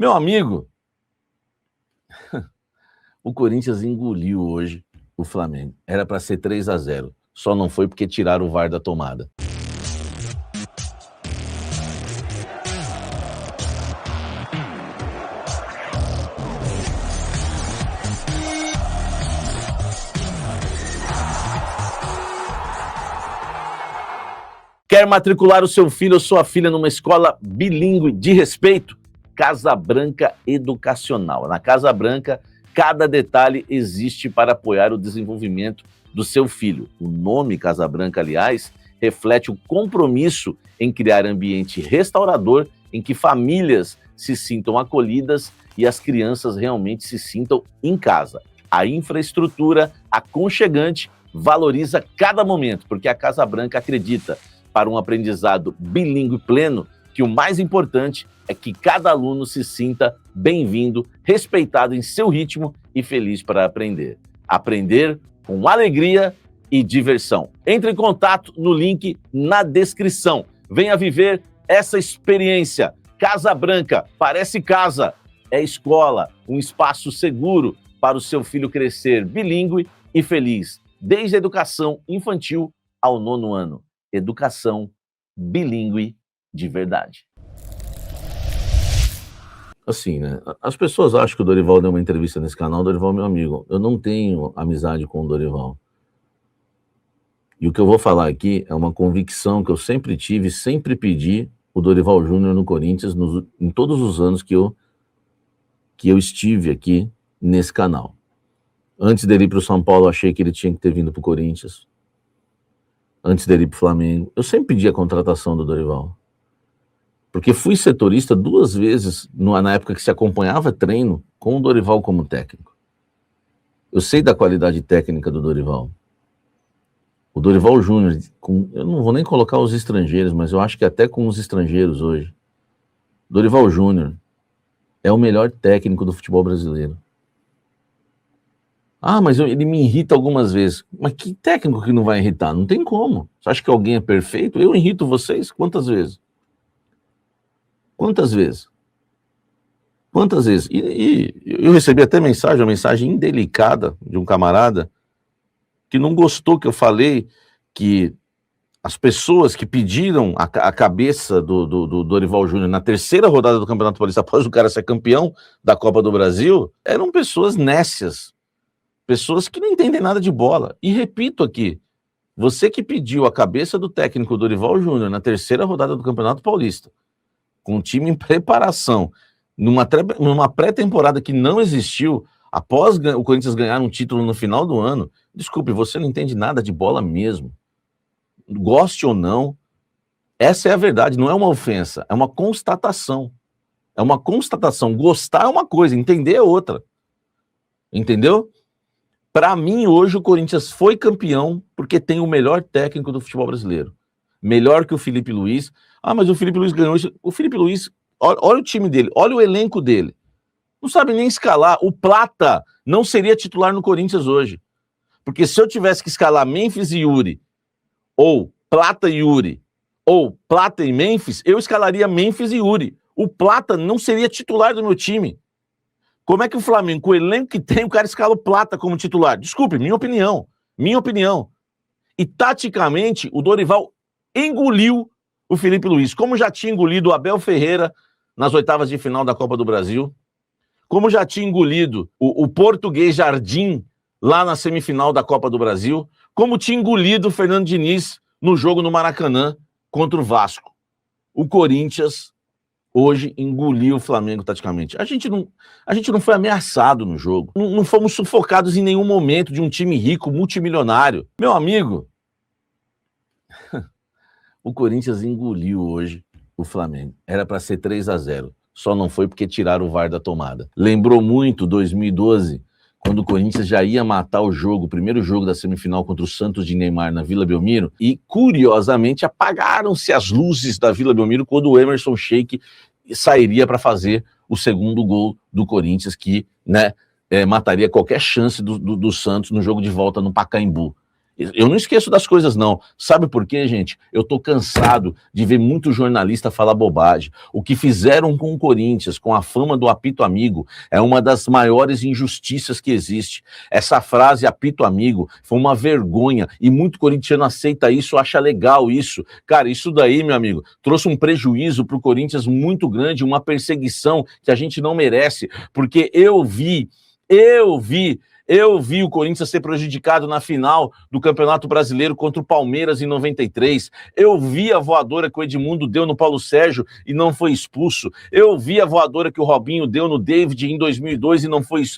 Meu amigo, o Corinthians engoliu hoje o Flamengo. Era para ser 3-0. Só não foi porque tiraram o VAR da tomada. Quer matricular o seu filho ou sua filha numa escola bilíngue de respeito? Casa Branca Educacional. Na Casa Branca, cada detalhe existe para apoiar o desenvolvimento do seu filho. O nome Casa Branca, aliás, reflete o compromisso em criar ambiente restaurador em que famílias se sintam acolhidas e as crianças realmente se sintam em casa. A infraestrutura aconchegante valoriza cada momento, porque a Casa Branca acredita, para um aprendizado bilíngue pleno, que o mais importante é que cada aluno se sinta bem-vindo, respeitado em seu ritmo e feliz para aprender. Aprender com alegria e diversão. Entre em contato no link na descrição. Venha viver essa experiência. Casa Branca, parece casa, é escola, um espaço seguro para o seu filho crescer bilíngue e feliz, desde a educação infantil ao 9º ano. Educação bilíngue de verdade. Assim, né? As pessoas acham que o Dorival deu uma entrevista nesse canal. O Dorival é meu amigo. Eu não tenho amizade com o Dorival. E o que eu vou falar aqui é uma convicção que eu sempre tive, sempre pedi o Dorival Júnior no Corinthians em todos os anos que eu estive aqui nesse canal. Antes dele ir para o São Paulo, eu achei que ele tinha que ter vindo para o Corinthians. Antes dele ir para o Flamengo. Eu sempre pedi a contratação do Dorival. Porque fui setorista 2 vezes na época que se acompanhava treino com o Dorival como técnico. Eu sei da qualidade técnica do Dorival. O Dorival Júnior, eu não vou nem colocar os estrangeiros, mas eu acho que até com os estrangeiros hoje, Dorival Júnior é o melhor técnico do futebol brasileiro. Ah, mas ele me irrita algumas vezes. Mas que técnico que não vai irritar? Não tem como. Você acha que alguém é perfeito? Eu irrito vocês? Quantas vezes? Quantas vezes? Quantas vezes? E eu recebi até uma mensagem indelicada de um camarada que não gostou que eu falei que as pessoas que pediram a cabeça do Dorival Júnior na 3ª rodada do Campeonato Paulista, após o cara ser campeão da Copa do Brasil, eram pessoas nécias. Pessoas que não entendem nada de bola. E repito aqui, você que pediu a cabeça do técnico Dorival Júnior na 3ª rodada do Campeonato Paulista, com um time em preparação, numa pré-temporada que não existiu, após o Corinthians ganhar um título no final do ano, desculpe, você não entende nada de bola mesmo. Goste ou não, essa é a verdade, não é uma ofensa, é uma constatação. É uma constatação. Gostar é uma coisa, entender é outra. Entendeu? Para mim, hoje, o Corinthians foi campeão porque tem o melhor técnico do futebol brasileiro. Melhor que o Felipe Luiz. Ah, mas o Felipe Luiz ganhou isso. O Felipe Luiz, olha o time dele, olha o elenco dele. Não sabe nem escalar. O Plata não seria titular no Corinthians hoje. Porque se eu tivesse que escalar Memphis e Yuri, ou Plata e Yuri, ou Plata e Memphis, eu escalaria Memphis e Yuri. O Plata não seria titular do meu time. Como é que o Flamengo, com o elenco que tem, o cara escala o Plata como titular? Desculpe, minha opinião. Minha opinião. E, taticamente, o Dorival engoliu o Felipe Luiz, como já tinha engolido o Abel Ferreira nas 8ª de final da Copa do Brasil, como já tinha engolido o português Jardim lá na semifinal da Copa do Brasil, como tinha engolido o Fernando Diniz no jogo no Maracanã contra o Vasco. O Corinthians hoje engoliu o Flamengo taticamente. A gente não foi ameaçado no jogo. Não fomos sufocados em nenhum momento de um time rico, multimilionário. Meu amigo, o Corinthians engoliu hoje o Flamengo. Era para ser 3-0. Só não foi porque tiraram o VAR da tomada. Lembrou muito 2012, quando o Corinthians já ia matar o jogo, o primeiro jogo da semifinal contra o Santos de Neymar na Vila Belmiro, e, curiosamente, apagaram-se as luzes da Vila Belmiro quando o Emerson Sheik sairia para fazer o 2º gol do Corinthians, que mataria qualquer chance do Santos no jogo de volta no Pacaembu. Eu não esqueço das coisas, não. Sabe por quê, gente? Eu tô cansado de ver muito jornalista falar bobagem. O que fizeram com o Corinthians, com a fama do apito amigo, é uma das maiores injustiças que existe. Essa frase, apito amigo, foi uma vergonha. E muito corintiano aceita isso, acha legal isso. Cara, isso daí, meu amigo, trouxe um prejuízo pro Corinthians muito grande, uma perseguição que a gente não merece. Porque eu vi o Corinthians ser prejudicado na final do Campeonato Brasileiro contra o Palmeiras em 93. Eu vi a voadora que o Edmundo deu no Paulo Sérgio e não foi expulso. Eu vi a voadora que o Robinho deu no David em 2002 e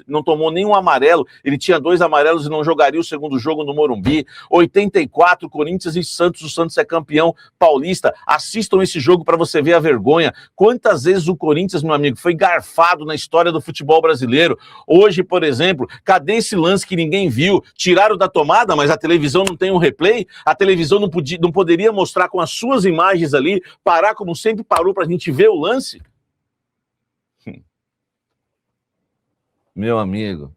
não tomou nenhum amarelo. Ele tinha 2 amarelos e não jogaria o segundo jogo no Morumbi. 84, Corinthians e Santos. O Santos é campeão paulista. Assistam esse jogo para você ver a vergonha. Quantas vezes o Corinthians, meu amigo, foi garfado na história do futebol brasileiro. Hoje, por exemplo, cadê esse lance que ninguém viu? Tiraram da tomada, mas a televisão não tem um replay? A televisão não poderia mostrar com as suas imagens ali, parar como sempre parou pra gente ver o lance? Meu amigo,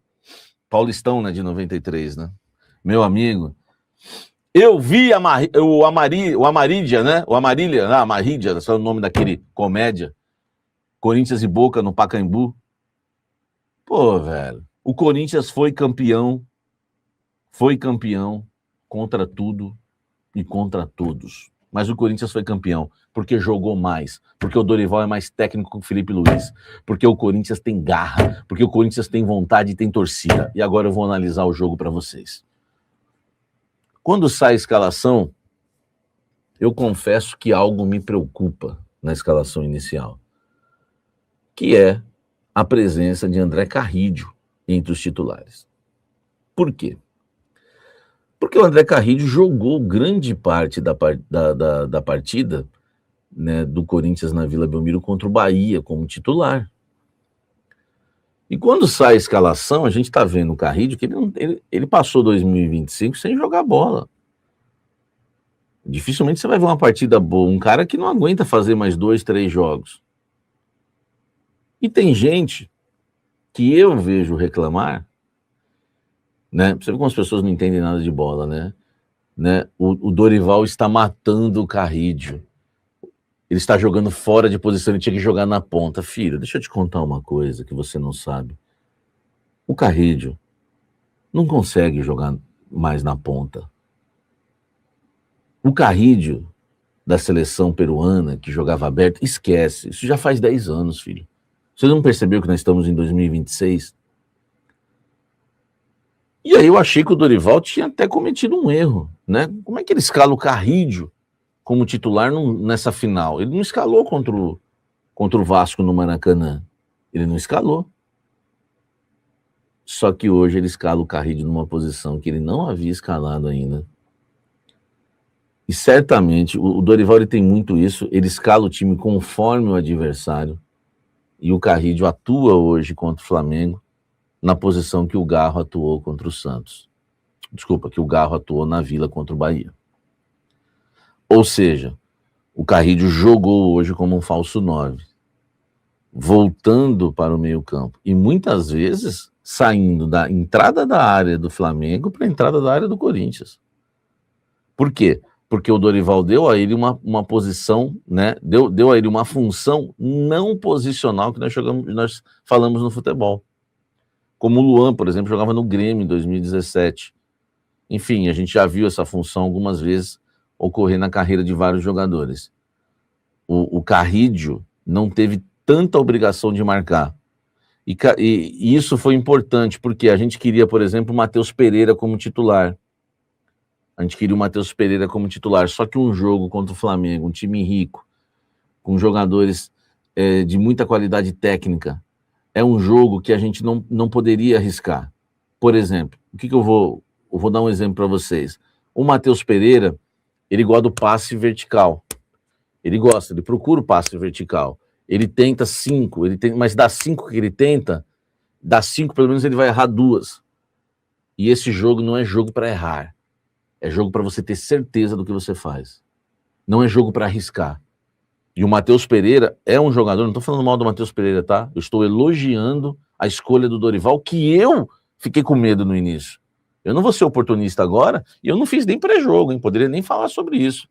Paulistão, né, de 93, né? Meu amigo, eu vi o Amarília, né? O Amarília, esse é o nome daquele comédia. Corinthians e Boca no Pacaembu. Pô, velho. O Corinthians foi campeão contra tudo e contra todos. Mas o Corinthians foi campeão porque jogou mais, porque o Dorival é mais técnico que o Felipe Luiz, porque o Corinthians tem garra, porque o Corinthians tem vontade e tem torcida. E agora eu vou analisar o jogo para vocês. Quando sai a escalação, eu confesso que algo me preocupa na escalação inicial, que é a presença de André Carrídio entre os titulares. Por quê? Porque o André Carrídio jogou grande parte da partida, né, do Corinthians na Vila Belmiro contra o Bahia como titular. E quando sai a escalação, a gente está vendo o Carrídio que ele passou 2025 sem jogar bola. Dificilmente você vai ver uma partida boa, um cara que não aguenta fazer mais 2, 3 jogos. E tem gente que eu vejo reclamar, né? Você vê como as pessoas não entendem nada de bola, né? O Dorival está matando o Carrídio. Ele está jogando fora de posição, ele tinha que jogar na ponta. Filho, deixa eu te contar uma coisa que você não sabe. O Carrídio não consegue jogar mais na ponta. O Carrídio da seleção peruana, que jogava aberto, esquece. Isso já faz 10 anos, filho. Você não percebeu que nós estamos em 2026? E aí eu achei que o Dorival tinha até cometido um erro, né? Como é que ele escala o Carrídio como titular nessa final? Ele não escalou contra o Vasco no Maracanã. Ele não escalou. Só que hoje ele escala o Carrídio numa posição que ele não havia escalado ainda. E certamente, o Dorival ele tem muito isso, ele escala o time conforme o adversário. E o Carrídio atua hoje contra o Flamengo na posição que o Garro atuou contra o Santos. Desculpa, que o Garro atuou na Vila contra o Bahia. Ou seja, o Carrídio jogou hoje como um falso 9, voltando para o meio-campo. E muitas vezes saindo da entrada da área do Flamengo para a entrada da área do Corinthians. Por quê? Porque o Dorival deu a ele uma posição, né? Deu a ele uma função não posicional que nós falamos no futebol. Como o Luan, por exemplo, jogava no Grêmio em 2017. Enfim, a gente já viu essa função algumas vezes ocorrer na carreira de vários jogadores. O Carrídio não teve tanta obrigação de marcar. E isso foi importante, porque a gente queria, por exemplo, o Matheus Pereira como titular. A gente queria o Matheus Pereira como titular, só que um jogo contra o Flamengo, um time rico, com jogadores de muita qualidade técnica, é um jogo que a gente não poderia arriscar. Por exemplo, eu vou dar um exemplo para vocês. O Matheus Pereira, ele gosta do passe vertical. Ele procura o passe vertical. Ele tenta 5, mas das 5 que ele tenta, das 5 pelo menos ele vai errar 2. E esse jogo não é jogo para errar. É jogo para você ter certeza do que você faz. Não é jogo para arriscar. E o Matheus Pereira é um jogador, não estou falando mal do Matheus Pereira, tá? Eu estou elogiando a escolha do Dorival, que eu fiquei com medo no início. Eu não vou ser oportunista agora, e eu não fiz nem pré-jogo, hein? Poderia nem falar sobre isso.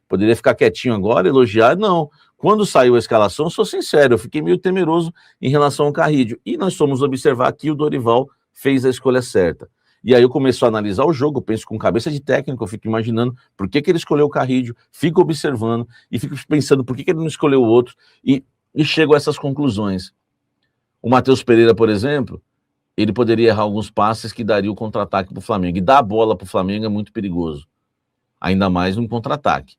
Poderia ficar quietinho agora, elogiar, não. Quando saiu a escalação, sou sincero, eu fiquei meio temeroso em relação ao Carrídio. E nós fomos observar que o Dorival fez a escolha certa. E aí eu começo a analisar o jogo, eu penso com cabeça de técnico, eu fico imaginando por que ele escolheu o Carrídio, fico observando e fico pensando por que ele não escolheu o outro e chego a essas conclusões. O Matheus Pereira, por exemplo, ele poderia errar alguns passes que daria o contra-ataque para o Flamengo. E dar a bola para o Flamengo é muito perigoso, ainda mais num contra-ataque.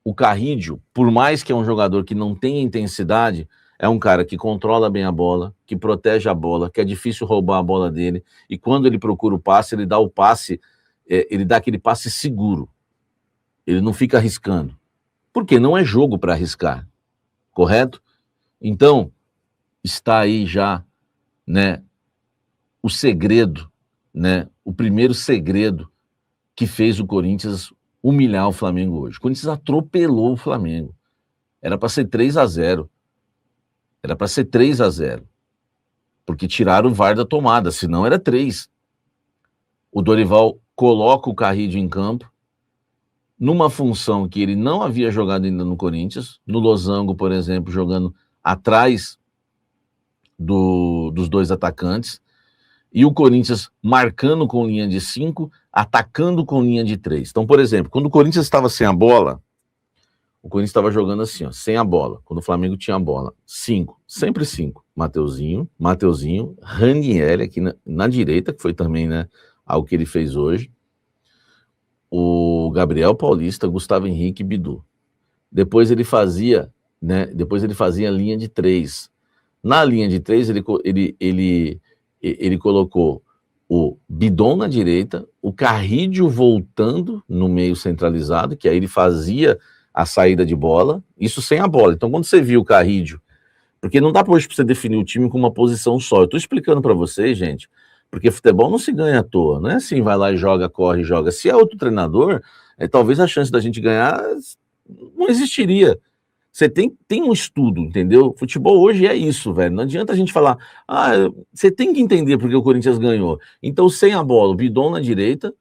O Carrídio, por mais que é um jogador que não tenha intensidade, é um cara que controla bem a bola, que protege a bola, que é difícil roubar a bola dele, e quando ele procura o passe, ele dá o passe, ele dá aquele passe seguro. Ele não fica arriscando. Porque não é jogo para arriscar, correto? Então, está aí já, né, o segredo, né, o primeiro segredo que fez o Corinthians humilhar o Flamengo hoje. O Corinthians atropelou o Flamengo. Era para ser 3-0. Era para ser 3-0. Porque tiraram o VAR da tomada, senão era 3. O Dorival coloca o Carrídio em campo, numa função que ele não havia jogado ainda no Corinthians, no losango, por exemplo, jogando atrás dos dois atacantes, e o Corinthians marcando com linha de 5, atacando com linha de 3. Então, por exemplo, quando o Corinthians estava sem a bola, o Corinthians estava jogando assim, ó, sem a bola. Quando o Flamengo tinha a bola, 5, sempre 5. Mateuzinho, Ranieri aqui na direita, que foi também, né, algo que ele fez hoje. O Gabriel Paulista, Gustavo Henrique e Bidu. Depois ele fazia linha de 3. Na linha de 3, ele colocou o Bidon na direita, o Carrídio voltando no meio centralizado, que aí ele fazia a saída de bola, isso sem a bola. Então, quando você viu o Carrídio, porque não dá para hoje para você definir o time com uma posição só. Eu estou explicando para vocês, gente, porque futebol não se ganha à toa, não é assim, vai lá e joga, corre, joga. Se é outro treinador, talvez a chance da gente ganhar não existiria. Você tem um estudo, entendeu? Futebol hoje é isso, velho. Não adianta a gente falar, você tem que entender porque o Corinthians ganhou. Então, sem a bola, o Bidon na direita,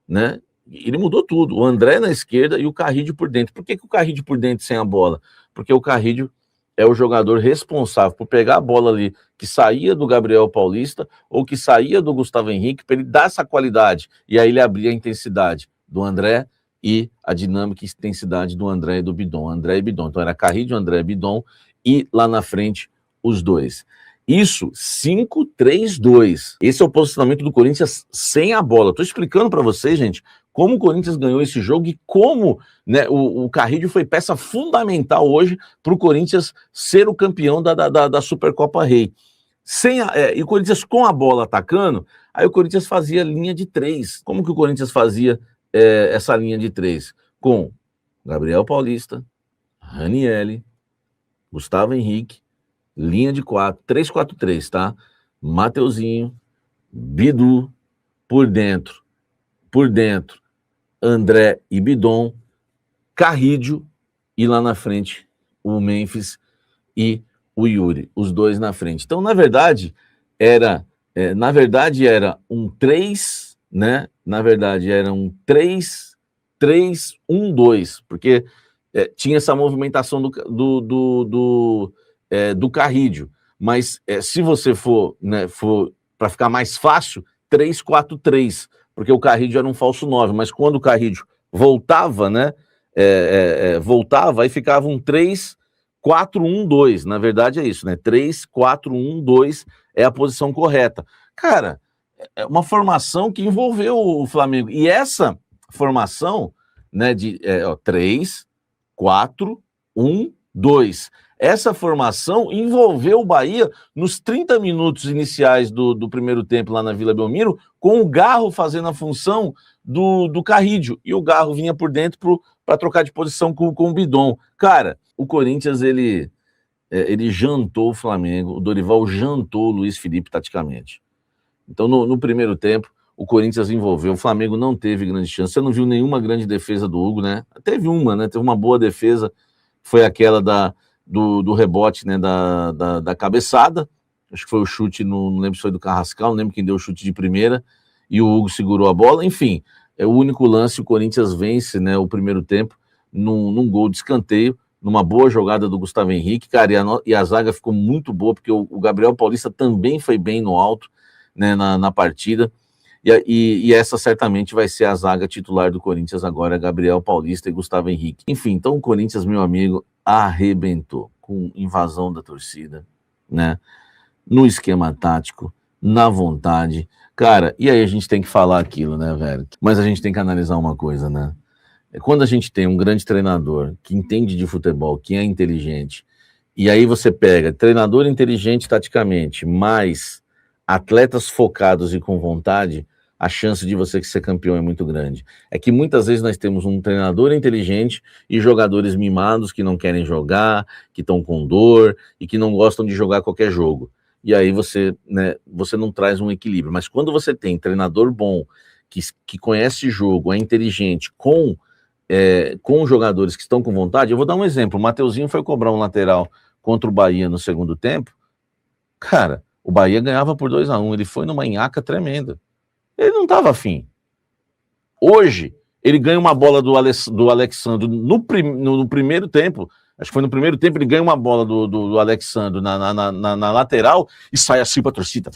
né? Ele mudou tudo. O André na esquerda e o Carrídio por dentro. Por que o Carrídio por dentro sem a bola? Porque o Carrídio é o jogador responsável por pegar a bola ali que saía do Gabriel Paulista ou que saía do Gustavo Henrique para ele dar essa qualidade. E aí ele abria a intensidade do André e a dinâmica e intensidade do André e do Bidon. André e Bidon. Então era Carrídio, André e Bidon e lá na frente os dois. Isso, 5-3-2. Esse é o posicionamento do Corinthians sem a bola. Estou explicando para vocês, gente, como o Corinthians ganhou esse jogo e como, né, o Carrídio foi peça fundamental hoje para o Corinthians ser o campeão da Supercopa Rei. E o Corinthians com a bola atacando, aí o Corinthians fazia linha de 3. Como que o Corinthians fazia essa linha de 3? Com Gabriel Paulista, Ranieri, Gustavo Henrique, linha de 4, 3-4-3, tá? Mateuzinho, Bidu, por dentro, André e Bidon, Carrídio e lá na frente o Memphis e o Yuri, os dois na frente. Então, na verdade, era um 3, né? Na verdade, era um 3-3-1-2, porque tinha essa movimentação do Carrídio. Mas se você for para ficar mais fácil, 3-4-3, porque o Carrídio era um falso 9, mas quando o Carrídio voltava, né? Voltava, aí ficava um 3-4-1-2. Na verdade é isso, né? 3-4-1-2 é a posição correta. Cara, é uma formação que envolveu o Flamengo. E essa formação, né, de 3-4-1-2. Essa formação envolveu o Bahia nos 30 minutos iniciais do primeiro tempo lá na Vila Belmiro, com o Garro fazendo a função do Carrídio. E o Garro vinha por dentro para trocar de posição com o Bidon. Cara, o Corinthians, ele jantou o Flamengo, o Dorival jantou o Luiz Felipe taticamente. Então, no primeiro tempo, o Corinthians envolveu, o Flamengo não teve grande chance. Você não viu nenhuma grande defesa do Hugo, né? Teve uma, né? Teve uma boa defesa, foi aquela do rebote, né? Da cabeçada. Acho que foi o chute, não lembro se foi do Carrascal, não lembro quem deu o chute de primeira. e o Hugo segurou a bola, enfim, é o único lance, o Corinthians vence, né, o primeiro tempo, num gol de escanteio, numa boa jogada do Gustavo Henrique, cara, e a zaga ficou muito boa, porque o Gabriel Paulista também foi bem no alto, né, na partida, e essa certamente vai ser a zaga titular do Corinthians agora, Gabriel Paulista e Gustavo Henrique. Enfim, então o Corinthians, meu amigo, arrebentou com invasão da torcida, né, no esquema tático, na vontade, cara, e aí a gente tem que falar aquilo, né, velho? Mas a gente tem que analisar uma coisa, né? Quando a gente tem um grande treinador que entende de futebol, que é inteligente, e aí você pega treinador inteligente taticamente, mais atletas focados e com vontade, a chance de você ser campeão é muito grande. É que muitas vezes nós temos um treinador inteligente e jogadores mimados que não querem jogar, que estão com dor e que não gostam de jogar qualquer jogo. E aí você, né, você não traz um equilíbrio. Mas quando você tem treinador bom, que conhece jogo, é inteligente, com jogadores que estão com vontade, eu vou dar um exemplo. O Mateuzinho foi cobrar um lateral contra o Bahia no segundo tempo. Cara, o Bahia ganhava por 2-1, ele foi numa nhaca tremenda. Ele não estava afim. Hoje, ele ganha uma bola do Alexandre no primeiro tempo, acho que foi no primeiro tempo, ele ganha uma bola do Alexandre na lateral e sai assim pra torcida.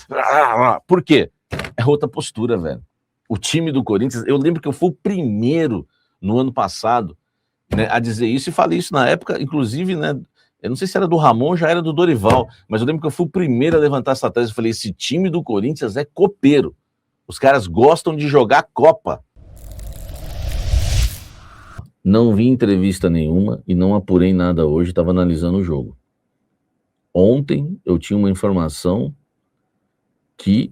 Por quê? É outra postura, velho. O time do Corinthians, eu lembro que eu fui o primeiro no ano passado, né, a dizer isso, e falei isso na época, inclusive, né, eu não sei se era do Ramon, já era do Dorival, mas eu lembro que eu fui o primeiro a levantar essa tese e falei, esse time do Corinthians é copeiro. Os caras gostam de jogar Copa. Não vi entrevista nenhuma e não apurei nada hoje, estava analisando o jogo. Ontem eu tinha uma informação que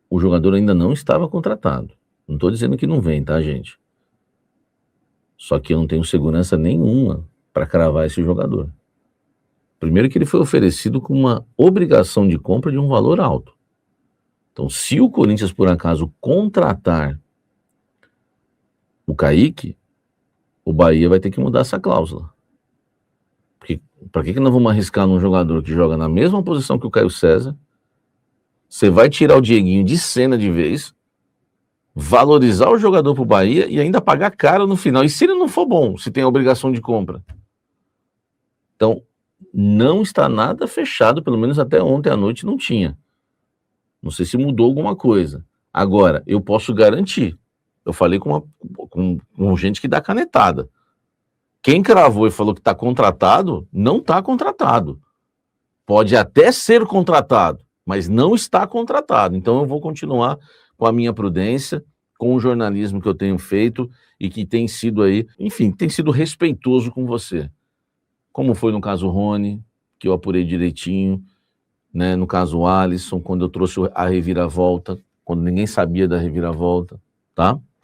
o jogador ainda não estava contratado. Não estou dizendo que não vem, tá, gente? Só que eu não tenho segurança nenhuma para cravar esse jogador. Primeiro que ele foi oferecido com uma obrigação de compra de um valor alto. Então, se o Corinthians, por acaso, contratar o Kaique, o Bahia vai ter que mudar essa cláusula. Porque para que nós vamos arriscar num jogador que joga na mesma posição que o Caio César? Você vai tirar o Dieguinho de cena de vez, valorizar o jogador pro Bahia e ainda pagar caro no final. E se ele não for bom, se tem a obrigação de compra? Então, não está nada fechado, pelo menos até ontem à noite não tinha. Não sei se mudou alguma coisa. Agora, eu posso garantir. Eu falei com gente que dá canetada. Quem cravou e falou que está contratado, não está contratado. Pode até ser contratado, mas não está contratado. Então eu vou continuar com a minha prudência, com o jornalismo que eu tenho feito e que tem sido aí, enfim, tem sido respeitoso com você. Como foi no caso Rony, que eu apurei direitinho, né? No caso Alisson, quando eu trouxe a reviravolta, quando ninguém sabia da reviravolta, tá?